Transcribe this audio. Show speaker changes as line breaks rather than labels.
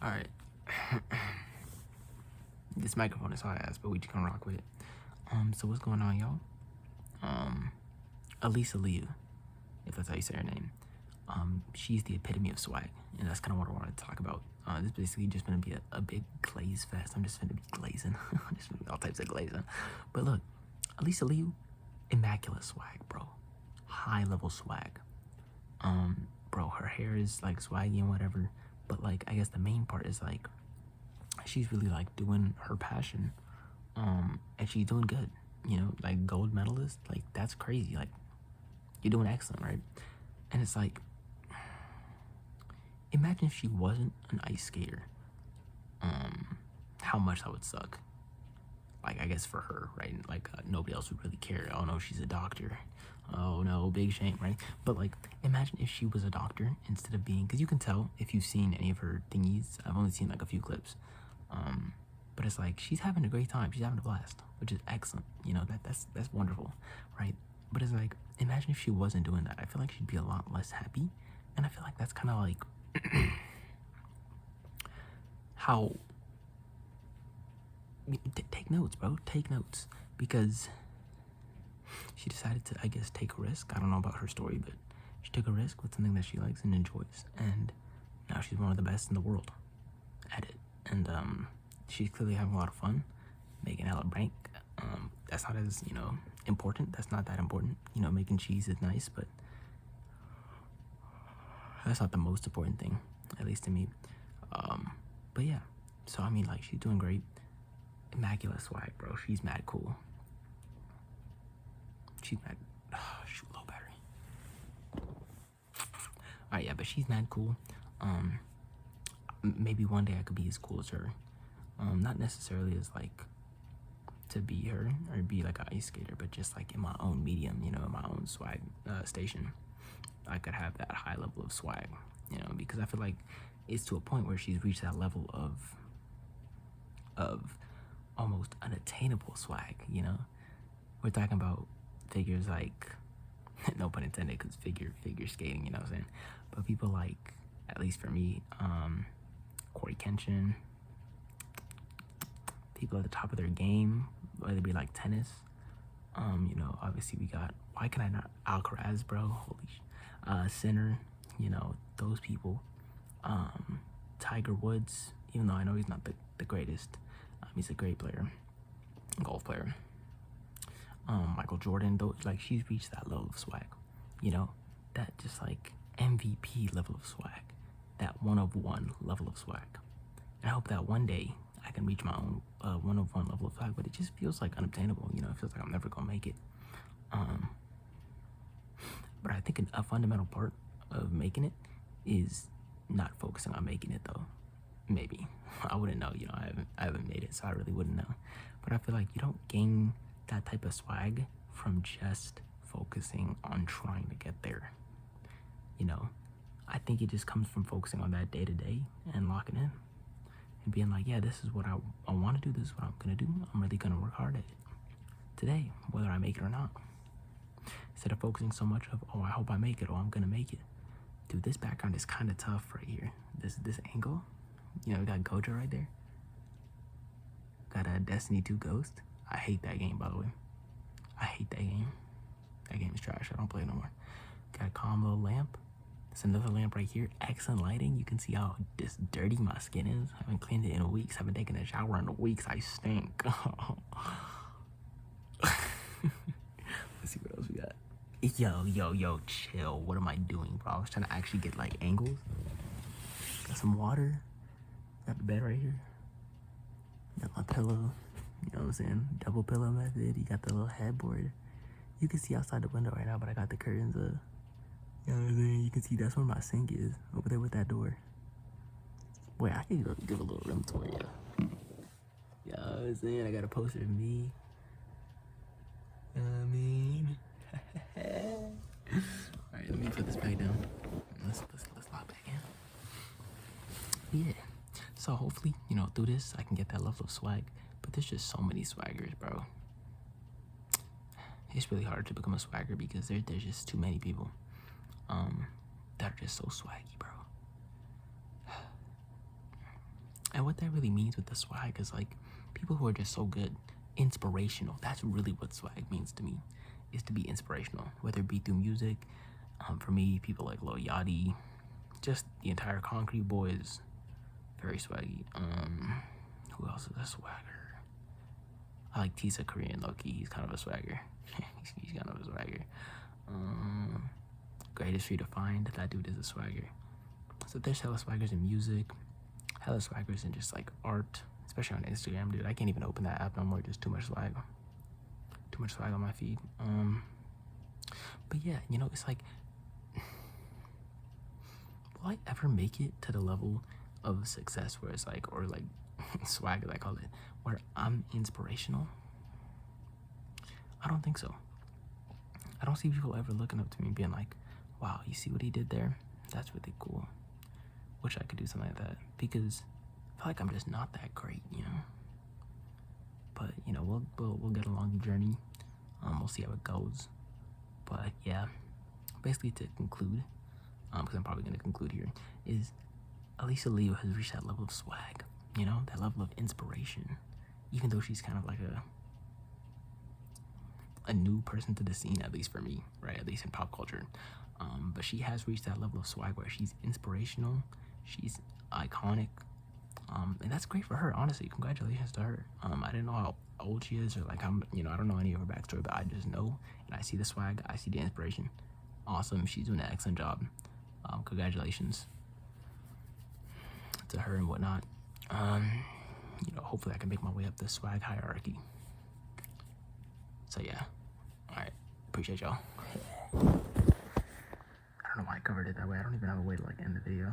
Alright. This microphone is hot ass, but we just gonna rock with it. So what's going on, y'all? Alysa Liu, if that's how you say her name. She's the epitome of swag, and that's kind of what I wanted to talk about. This is basically just gonna be a big glaze fest. I'm just gonna be glazing. I'm just gonna be all types of glazing. But look, Alysa Liu, immaculate swag, bro. High level swag. Bro, her hair is like swaggy and whatever, but like I guess the main part is like she's really like doing her passion, and she's doing good. You know, like gold medalist, like that's crazy. Like you're doing excellent, right? And it's like, imagine if she wasn't an ice skater. How much that would suck. Like I guess for her, right? Like nobody else would really care. Oh no, she's a doctor. Oh no, big shame, right? But like, imagine if she was a doctor instead of being, because you can tell if you've seen any of her thingies. I've only seen like a few clips, but it's like she's having a great time. She's having a blast, which is excellent. You know, that's wonderful, right? But it's like, imagine if she wasn't doing that. I feel like she'd be a lot less happy, and I feel like that's kind of like how. Take notes, bro. Take notes, because she decided to, I guess, take a risk. I don't know about her story, but she took a risk with something that she likes and enjoys, and now she's one of the best in the world at it. And she's clearly having a lot of fun, making hella bank. That's not as, you know, important. That's not that important. You know, making cheese is nice, but that's not the most important thing, at least to me. But yeah, so I mean, like, she's doing great. Immaculate swag, bro. She's mad cool. She's mad. Shoot, low battery. Alright, yeah, but she's mad cool. Maybe one day I could be as cool as her. Not necessarily as like to be her or be like an ice skater, but just like in my own medium, you know, in my own swag station, I could have that high level of swag, you know, because I feel like it's to a point where she's reached that level of almost unattainable swag, you know. We're talking about figures like, no pun intended, because figure skating, you know what I'm saying? But people like, at least for me, Corey Kenshin, people at the top of their game, whether it be like tennis. You know, obviously we got, why can I not, Alcaraz, bro, holy Sinner, you know, those people. Tiger Woods, even though I know he's not the greatest, he's a great player, golf player. Michael Jordan, though, like, she's reached that level of swag, you know, that just like MVP level of swag, that one-of-one level of swag. And I hope that one day I can reach my own one-of-one level of swag, but it just feels like unobtainable, you know. It feels like I'm never gonna make it. But I think a fundamental part of making it is not focusing on making it, though. Maybe. I wouldn't know, you know, I haven't made it, so I really wouldn't know. But I feel like you don't gain that type of swag from just focusing on trying to get there, you know. I think it just comes from focusing on that day to day and locking in and being like, yeah, this is what I want to do, this is what I'm gonna do, I'm really gonna work hard at it today, whether I make it or not, instead of focusing so much of, oh, I hope I make it, or I'm gonna make it. Dude, this background is kind of tough right here. This angle, you know, we got Gojo right there, got a Destiny 2 Ghost. I hate that game, by the way. I hate that game. That game is trash. I don't play it no more. Got a calm little lamp. There's another lamp right here. Excellent lighting. You can see how dirty my skin is. I haven't cleaned it in weeks. I haven't taken a shower in weeks. I stink. Let's see what else we got. Yo, chill. What am I doing, bro? I was trying to actually get like angles. Got some water. Got the bed right here. Got my pillow. You know what I'm saying? Double pillow method. You got the little headboard. You can see outside the window right now, but I got the curtains up. You know what I'm saying? You can see that's where my sink is. Over there with that door. Wait, I can give a little room tour, yeah. You know what I'm saying? I got a poster of me. You know what I mean? Alright, let me put this back down. Let's lock back in. Yeah. So hopefully, you know, through this, I can get that level of swag. But there's just so many swaggers, bro. It's really hard to become a swagger because there's just too many people that are just so swaggy, bro. And what that really means with the swag is like people who are just so good, inspirational. That's really what swag means to me, is to be inspirational, whether it be through music. For me, people like Lil Yachty, just the entire Concrete Boys, very swaggy. Who else is a swagger? I like Tisa Korean, low-key. He's kind of a swagger. he's kind of a swagger. Greatest Redefined, that dude is a swagger. So there's hella swaggers in music, hella swaggers in just like art, especially on Instagram, dude. I can't even open that app no more, just too much swag. Too much swag on my feed. But yeah, you know, it's like, will I ever make it to the level of success where it's like, or like swag as I call it, where I'm inspirational? I don't think so. I don't see people ever looking up to me and being like, wow, you see what he did there? That's really cool. Wish I could do something like that, because I feel like I'm just not that great, you know. But you know, we'll get along the journey. We'll see how it goes. But yeah, basically to conclude, because I'm probably gonna conclude here, is Alysa Leo has reached that level of swag, you know, that level of inspiration, even though she's kind of like a new person to the scene, at least for me, right? At least in pop culture. But she has reached that level of swag where she's inspirational, she's iconic, and that's great for her, honestly. Congratulations to her. I didn't know how old she is, or like how, you know, I don't know any of her backstory, but I just know, and I see the swag, I see the inspiration. Awesome, she's doing an excellent job. Congratulations to her and whatnot. You know, hopefully I can make my way up the swag hierarchy. So yeah, all right, appreciate y'all. I don't know why I covered it that way. I don't even have a way to like end the video.